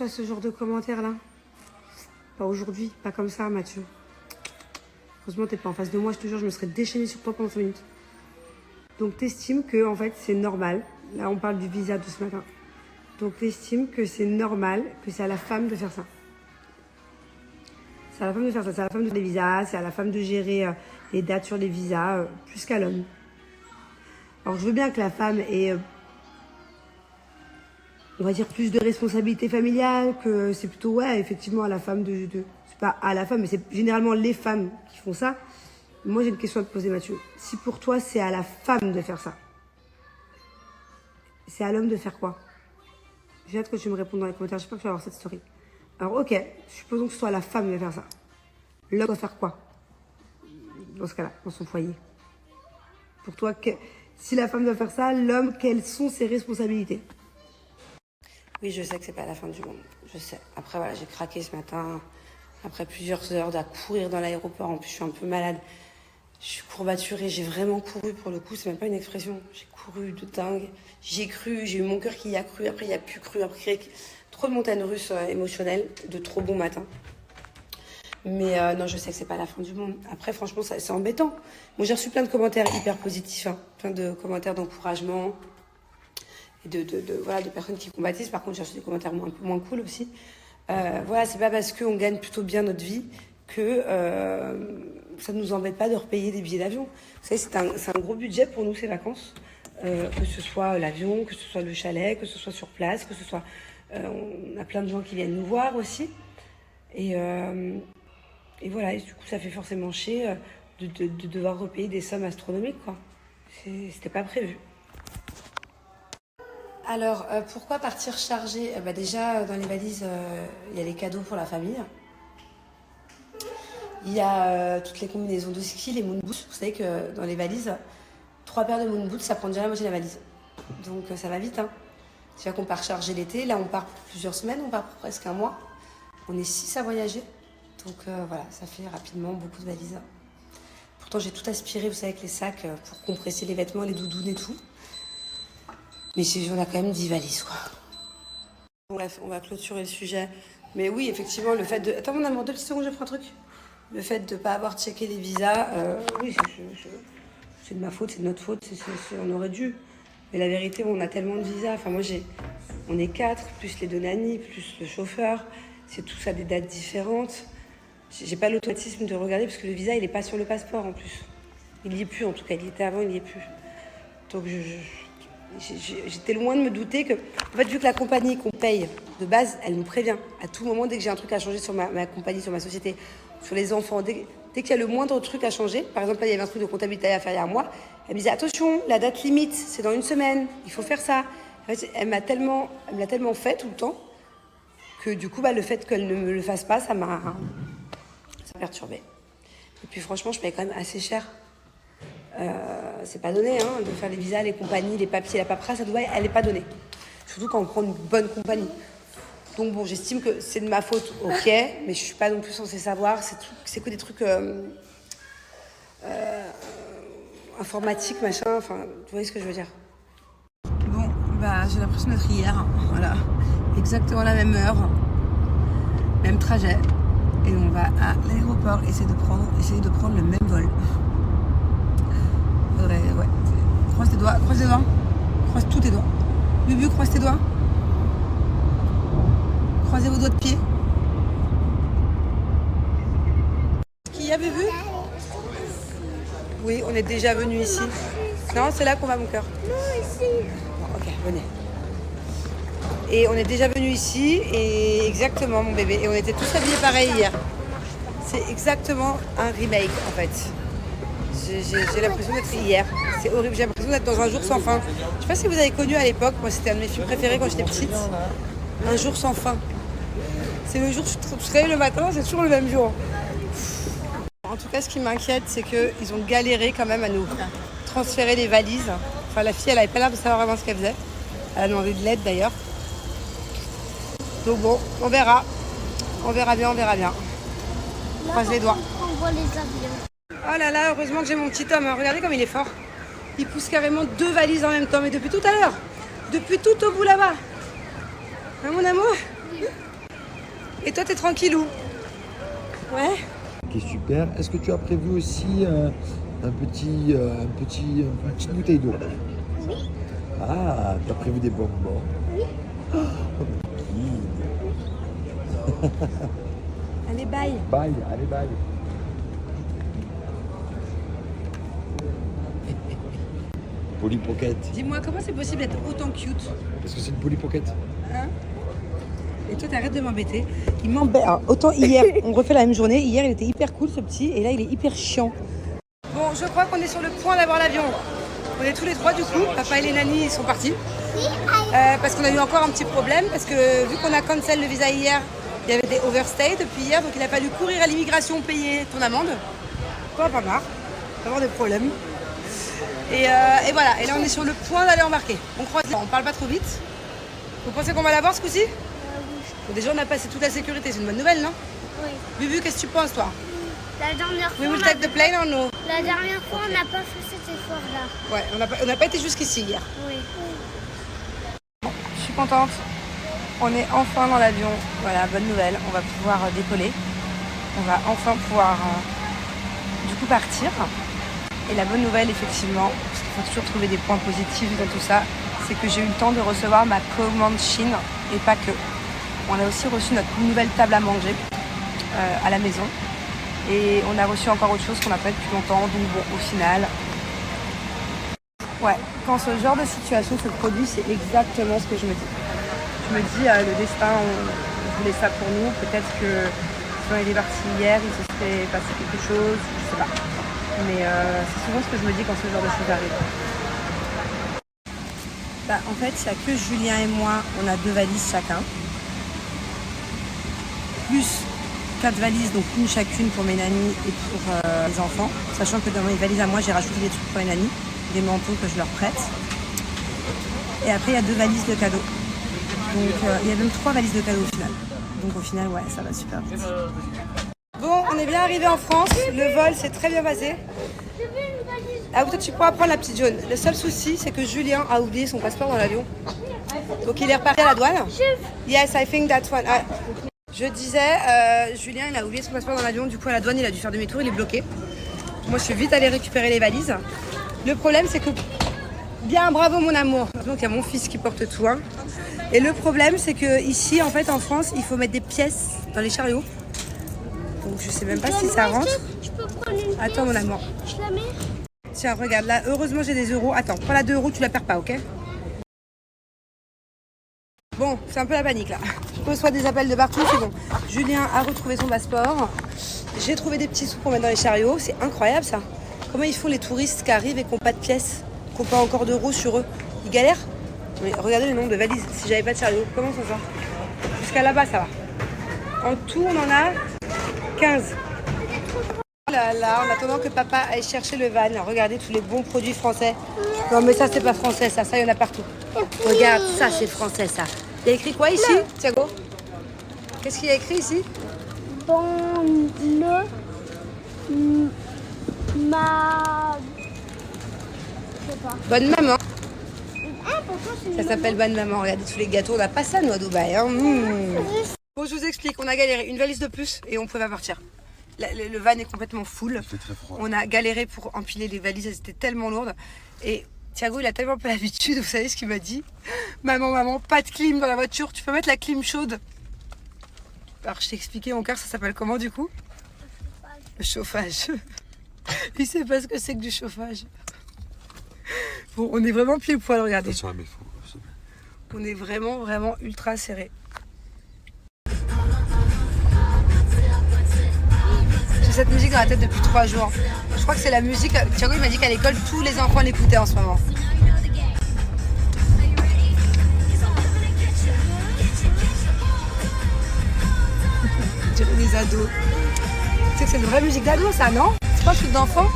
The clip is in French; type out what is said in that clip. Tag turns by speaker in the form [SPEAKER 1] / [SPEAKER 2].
[SPEAKER 1] reçois ce genre de commentaires là. Pas aujourd'hui, pas comme ça, Mathieu. Heureusement, t'es pas en face de moi, je te jure, je me serais déchaînée sur toi pendant 5 minutes. Donc, t'estimes que, en fait, c'est normal. Là, on parle du visa de ce matin. Donc, t'estimes que c'est normal, que c'est à la femme de faire ça. C'est à la femme de faire ça, c'est à la femme de faire les visas, c'est à la femme de gérer les dates sur les visas, plus qu'à l'homme. Alors, je veux bien que la femme ait, on va dire, plus de responsabilités familiales, que c'est plutôt, ouais, effectivement, à la femme c'est pas à la femme, mais c'est généralement les femmes qui font ça. Moi, j'ai une question à te poser, Mathieu. Si pour toi, c'est à la femme de faire ça, c'est à l'homme de faire quoi? J'ai hâte que tu me répondes dans les commentaires. Je sais pas que tu vas avoir cette story. Alors, ok, supposons que ce soit la femme de faire ça. L'homme doit faire quoi dans ce cas-là, dans son foyer? Pour toi, si la femme doit faire ça, l'homme, quelles sont ses responsabilités? Oui, je sais que c'est pas la fin du monde. Je sais. Après, voilà, j'ai craqué ce matin. Après plusieurs heures à courir dans l'aéroport. En plus, je suis un peu malade. Je suis courbaturée. J'ai vraiment couru pour le coup. C'est même pas une expression. J'ai couru de dingue. J'y ai cru. J'ai eu mon cœur qui y a cru. Après, il y a plus cru. Après, trop de montagnes russes émotionnelles. De trop bons matins. Mais non, je sais que c'est pas la fin du monde. Après, franchement, c'est embêtant. Moi, j'ai reçu plein de commentaires hyper positifs. Hein. Plein de commentaires d'encouragement. Et voilà, de personnes qui combattissent. Par contre, j'ai reçu des commentaires un peu moins cool aussi. Voilà, c'est pas parce qu'on gagne plutôt bien notre vie que ça ne nous embête pas de repayer des billets d'avion. Vous savez, c'est un gros budget pour nous, ces vacances. Que ce soit l'avion, que ce soit le chalet, que ce soit sur place, que ce soit... on a plein de gens qui viennent nous voir aussi. Et voilà, et du coup, ça fait forcément chier de devoir repayer des sommes astronomiques, quoi. C'était pas prévu. Alors, pourquoi partir chargé? Déjà, dans les valises, il y a les cadeaux pour la famille. Il y a toutes les combinaisons de ski, les moon boots. Vous savez que dans les valises, 3 paires de moon boots, ça prend déjà la moitié de la valise. Donc, ça va vite. Hein. C'est-à-dire qu'on part charger l'été. Là, on part pour plusieurs semaines, on part pour presque un mois. On est 6 à voyager. Donc, voilà, ça fait rapidement beaucoup de valises. Pourtant, j'ai tout aspiré, vous savez, avec les sacs pour compresser les vêtements, les doudounes et tout. Mais on a quand même 10 valises, quoi. Bref, on va clôturer le sujet. Mais oui, effectivement, le fait de... Attends, mon amour, 2 petites secondes, je prends un truc. Le fait de ne pas avoir checké les visas, oui, c'est de ma faute, c'est de notre faute, on aurait dû. Mais la vérité, on a tellement de visas. Enfin, moi, on est 4, plus les 2 nannies, plus le chauffeur. C'est tous à des dates différentes. J'ai pas l'automatisme de regarder, parce que le visa, il n'est pas sur le passeport, en plus. Il n'y est plus, en tout cas. Il y était avant, il n'y est plus. Donc, j'étais loin de me douter que, en fait, vu que la compagnie qu'on paye de base, elle nous prévient à tout moment dès que j'ai un truc à changer sur ma compagnie, sur ma société, sur les enfants, dès qu'il y a le moindre truc à changer, par exemple là il y avait un truc de comptabilité à faire il y a un mois, elle me disait attention, la date limite, c'est dans 1 semaine, il faut faire ça. En fait, elle me l'a tellement fait tout le temps que du coup le fait qu'elle ne me le fasse pas, ça m'a perturbée. Et puis franchement, je paye quand même assez cher. C'est pas donné hein, de faire les visas, les compagnies, les papiers, la paperasse à Dubaï, elle n'est pas donnée. Surtout quand on prend une bonne compagnie. Donc bon, j'estime que c'est de ma faute, ok, mais je suis pas non plus censée savoir. C'est que des trucs informatiques, machin, enfin, vous voyez ce que je veux dire. Bon, j'ai l'impression d'être hier, voilà. Exactement la même heure, même trajet. Et on va à l'aéroport essayer de prendre le même vol. Ouais. Croise tes doigts. Croise tous tes doigts. Bubu, croise tes doigts. Croisez vos doigts de pied. Qui y a, Bubu? Oui, on est déjà venu ici. Non, c'est là qu'on va, mon cœur.
[SPEAKER 2] Non, ici.
[SPEAKER 1] Bon, ok, venez. Et on est déjà venu ici, et exactement, mon bébé. Et on était tous habillés pareil hier. C'est exactement un remake, en fait. J'ai l'impression d'être hier. C'est horrible, j'ai l'impression d'être dans Un jour sans fin. Je sais pas si vous avez connu à l'époque, moi c'était un de mes films préférés quand j'étais petite. Un jour sans fin. C'est le jour où tu te réveilles le matin, c'est toujours le même jour. En tout cas, ce qui m'inquiète, c'est qu'ils ont galéré quand même à nous transférer les valises. Enfin, la fille, elle avait pas l'air de savoir vraiment ce qu'elle faisait. Elle a demandé de l'aide d'ailleurs. Donc bon, on verra. On verra bien. On croise les doigts.
[SPEAKER 2] On voit les avions.
[SPEAKER 1] Oh là là, heureusement que j'ai mon petit homme. Regardez comme il est fort. Il pousse carrément 2 valises en même temps. Mais depuis tout à l'heure. Depuis tout au bout là-bas. Hein, mon amour? Et toi, t'es tranquillou? Ouais.
[SPEAKER 3] Ok, super. Est-ce que tu as prévu aussi une petite bouteille d'eau?
[SPEAKER 2] Oui.
[SPEAKER 3] Ah, tu as prévu des bonbons?
[SPEAKER 2] Oui.
[SPEAKER 1] Allez, bye.
[SPEAKER 3] Bye, allez, bye. Polly Pocket.
[SPEAKER 1] Dis-moi, comment c'est possible d'être autant cute?
[SPEAKER 3] Est-ce que c'est une Polly Pocket?
[SPEAKER 1] Hein? Et toi, t'arrêtes de m'embêter. Il m'embête. Autant hier, on refait la même journée. Hier, il était hyper cool, ce petit. Et là, il est hyper chiant. Bon, je crois qu'on est sur le point d'avoir l'avion. On est tous les trois, du coup. Papa et les nannies, ils sont partis. Parce qu'on a eu encore un petit problème. Parce que vu qu'on a cancel le visa hier, il y avait des overstay depuis hier. Donc, il a fallu courir à l'immigration, payer ton amende. Pas marre d'avoir des problèmes. Et voilà. Et là, on est sur le point d'aller embarquer. On croise. On parle pas trop vite. Vous pensez qu'on va l'avoir ce coup-ci? Bon, déjà, on a passé toute la sécurité. C'est une bonne nouvelle, non?
[SPEAKER 2] Oui.
[SPEAKER 1] Bubu, qu'est-ce que tu penses, toi?
[SPEAKER 2] La dernière fois,
[SPEAKER 1] We will take the plane or no?
[SPEAKER 2] La dernière fois, on n'a pas fait cet effort-là.
[SPEAKER 1] Ouais, on n'a pas été jusqu'ici hier.
[SPEAKER 2] Oui.
[SPEAKER 1] Je suis contente. On est enfin dans l'avion. Voilà, bonne nouvelle. On va pouvoir décoller. On va enfin pouvoir du coup partir. Et la bonne nouvelle, effectivement, parce qu'il faut toujours trouver des points positifs dans tout ça, c'est que j'ai eu le temps de recevoir ma commande Chine et pas que. On a aussi reçu notre nouvelle table à manger à la maison. Et on a reçu encore autre chose qu'on n'a pas depuis longtemps. Donc bon, au final, ouais, quand ce genre de situation se produit, c'est exactement ce que je me dis. Je me dis, le destin, on voulait ça pour nous. Peut-être que si on était parti hier, il se serait passé quelque chose, je sais pas. Mais c'est souvent ce que je me dis quand ce genre de choses arrive. Bah, en fait, il n'y a que Julien et moi, on a 2 valises chacun. Plus 4 valises, donc une chacune pour mes nannies et pour les enfants. Sachant que dans mes valises à moi, j'ai rajouté des trucs pour les nannies, des manteaux que je leur prête. Et après, il y a 2 valises de cadeaux. Donc, il y a même 3 valises de cadeaux au final. Donc, au final, ouais, ça va super vite. Bon, on est bien arrivé en France. Le vol s'est très bien passé. Ah, peut-être tu pourras prendre la petite jaune. Le seul souci, c'est que Julien a oublié son passeport dans l'avion. Donc, il est reparti à la douane. Yes, I think that one. Je disais, Julien, il a oublié son passeport dans l'avion. Du coup, à la douane, il a dû faire demi-tour. Il est bloqué. Moi, je suis vite allée récupérer les valises. Le problème, c'est que... Bien, bravo, mon amour. Donc, il y a mon fils qui porte tout. Hein. Et le problème, c'est que ici, en fait, en France, il faut mettre des pièces dans les chariots. Donc, je sais même pas si ça rentre.
[SPEAKER 2] Je peux prendre une pièce.
[SPEAKER 1] Attends, mon amour.
[SPEAKER 2] Je la mets.
[SPEAKER 1] Tiens, regarde, là, heureusement, j'ai des euros. Attends, prends la 2 euros, tu la perds pas, ok? Bon, c'est un peu la panique, là. Je reçois des appels de partout, c'est bon. Julien a retrouvé son passeport. J'ai trouvé des petits sous pour mettre dans les chariots. C'est incroyable, ça. Comment ils font, les touristes qui arrivent et qui n'ont pas de pièces, qui n'ont pas encore d'euros sur eux? Ils galèrent? Mais regardez le nombre de valises. Si j'avais pas de chariot, comment ça sort? Jusqu'à là-bas, ça va. En tout, on en a 15. Là, en attendant que papa aille chercher le van, regardez tous les bons produits français. Non, mais ça, c'est pas français, ça, il y en a partout. Regarde, ça, c'est français, ça. Il y a écrit quoi ici, Thiago? Qu'est-ce qu'il y a écrit ici?
[SPEAKER 2] Bonne ma... Je sais pas.
[SPEAKER 1] Bonne maman.
[SPEAKER 2] Ah, pourquoi c'est
[SPEAKER 1] Ça
[SPEAKER 2] une
[SPEAKER 1] s'appelle bonne maman. Regardez tous les gâteaux. On n'a pas ça, nous, à Dubaï. Hein. Bon, je vous explique. On a galéré. Une valise de plus et on pouvait pas partir. Le van est complètement full.
[SPEAKER 3] Il fait très froid.
[SPEAKER 1] On a galéré pour empiler les valises. Elles étaient tellement lourdes. Et Thiago, il a tellement pas l'habitude. Vous savez ce qu'il m'a dit? Maman, pas de clim dans la voiture. Tu peux mettre la clim chaude. Alors, je t'ai expliqué, mon cœur, ça s'appelle comment, du coup? Le chauffage. Il sait pas ce que c'est que du chauffage. Bon, on est vraiment pieds poil, regardez.
[SPEAKER 3] Attention à mes fous.
[SPEAKER 1] On est vraiment ultra serré. J'ai cette musique dans la tête depuis 3 jours. Je crois que c'est la musique... Thiago, il m'a dit qu'à l'école, tous les enfants l'écoutaient en ce moment. On dirait des ados. Tu sais que c'est une vraie musique d'ado, ça, non? C'est pas un truc d'enfant?